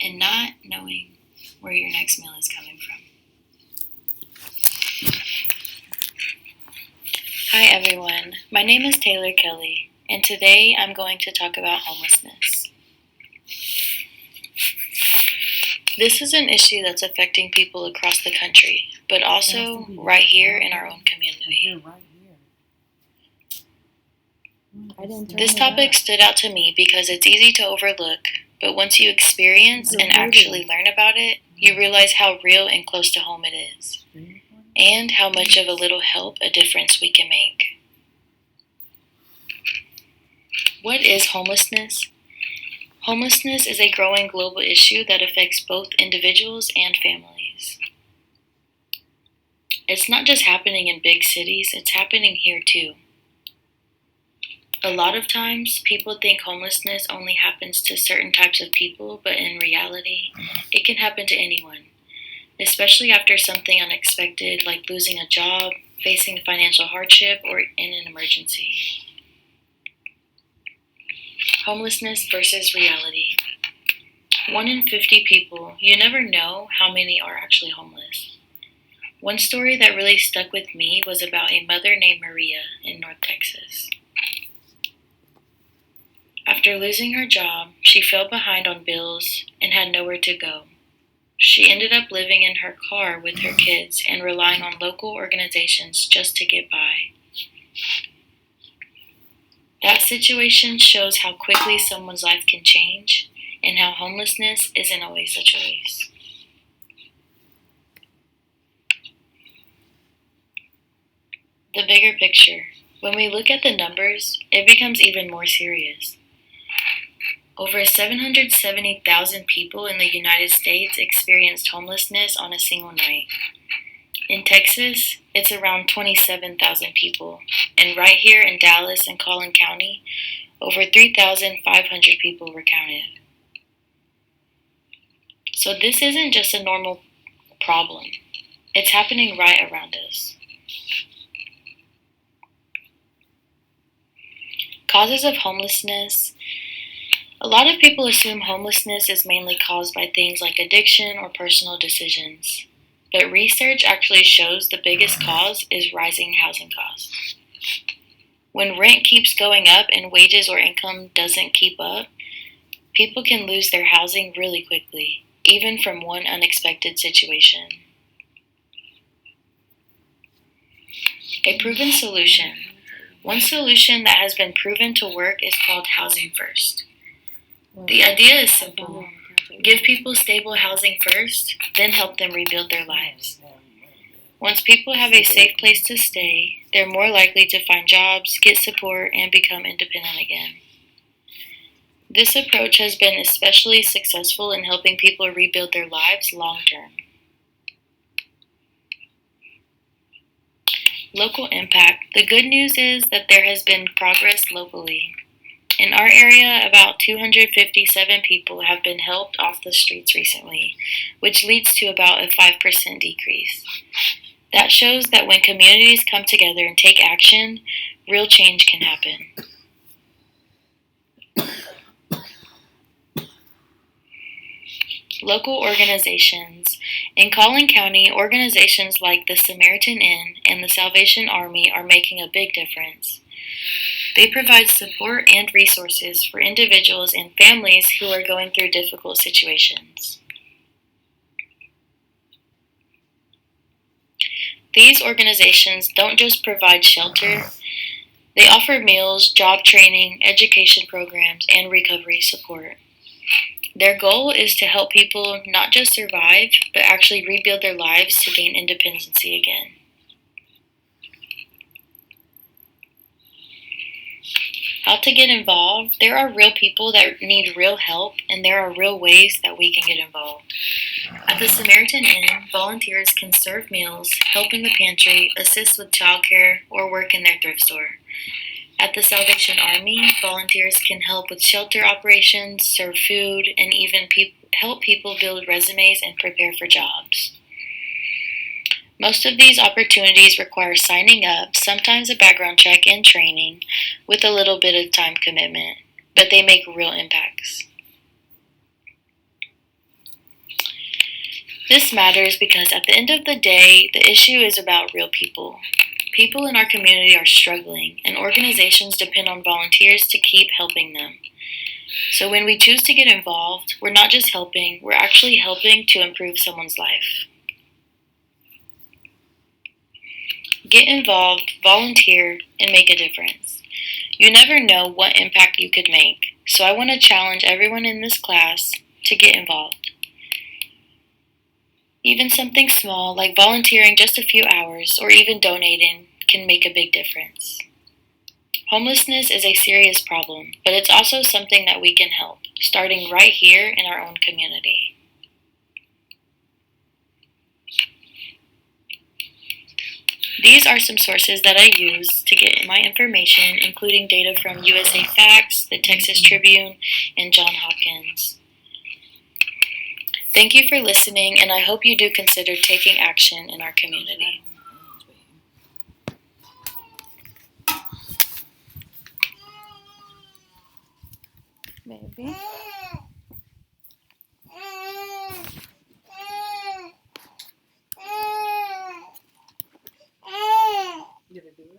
and not knowing where your next meal is coming from. Hi everyone, my name is Taylor Kelly, and today I'm going to talk about homelessness. This is an issue that's affecting people across the country, but also right here in our own community. This topic stood out to me because it's easy to overlook, but once you experience and actually learn about it, you realize how real and close to home it is, and how much of a little help a difference we can make. What is homelessness? Homelessness is a growing global issue that affects both individuals and families. It's not just happening in big cities, it's happening here too. A lot of times, people think homelessness only happens to certain types of people, but in reality, it can happen to anyone, especially after something unexpected like losing a job, facing financial hardship, or in an emergency. Homelessness versus reality. 1 in 50 people, you never know how many are actually homeless. One story that really stuck with me was about a mother named Maria in North Texas. After losing her job, she fell behind on bills and had nowhere to go. She ended up living in her car with her kids and relying on local organizations just to get by. That situation shows how quickly someone's life can change and how homelessness isn't always a choice. The bigger picture. When we look at the numbers, it becomes even more serious. Over 770,000 people in the United States experienced homelessness on a single night. In Texas, it's around 27,000 people, and right here in Dallas and Collin County, over 3,500 people were counted. So this isn't just a normal problem. It's happening right around us. Causes of homelessness. A lot of people assume homelessness is mainly caused by things like addiction or personal decisions. But research actually shows the biggest cause is rising housing costs. When rent keeps going up and wages or income doesn't keep up, people can lose their housing really quickly, even from one unexpected situation. A proven solution. One solution that has been proven to work is called housing first. The idea is simple. Give people stable housing first, then help them rebuild their lives. Once people have a safe place to stay, they're more likely to find jobs, get support, and become independent again. This approach has been especially successful in helping people rebuild their lives long term. Local impact. The good news is that there has been progress locally. In our area, about 257 people have been helped off the streets recently, which leads to about a 5% decrease. That shows that when communities come together and take action, real change can happen. Local organizations. In Collin County, organizations like the Samaritan Inn and the Salvation Army are making a big difference. They provide support and resources for individuals and families who are going through difficult situations. These organizations don't just provide shelter, they offer meals, job training, education programs, and recovery support. Their goal is to help people not just survive, but actually rebuild their lives to gain independency again. How to get involved? There are real people that need real help, and there are real ways that we can get involved. At the Samaritan Inn, volunteers can serve meals, help in the pantry, assist with childcare, or work in their thrift store. At the Salvation Army, volunteers can help with shelter operations, serve food, and even help people build resumes and prepare for jobs. Most of these opportunities require signing up, sometimes a background check and training, with a little bit of time commitment, but they make real impacts. This matters because at the end of the day, the issue is about real people. People in our community are struggling, and organizations depend on volunteers to keep helping them. So when we choose to get involved, we're not just helping, we're actually helping to improve someone's life. Get involved, volunteer, and make a difference. You never know what impact you could make, so I want to challenge everyone in this class to get involved. Even something small like volunteering just a few hours or even donating can make a big difference. Homelessness is a serious problem, but it's also something that we can help, starting right here in our own community. These are some sources that I use to get my information, including data from USA Facts, the Texas Tribune, and Johns Hopkins. Thank you for listening, and I hope you do consider taking action in our community. Maybe.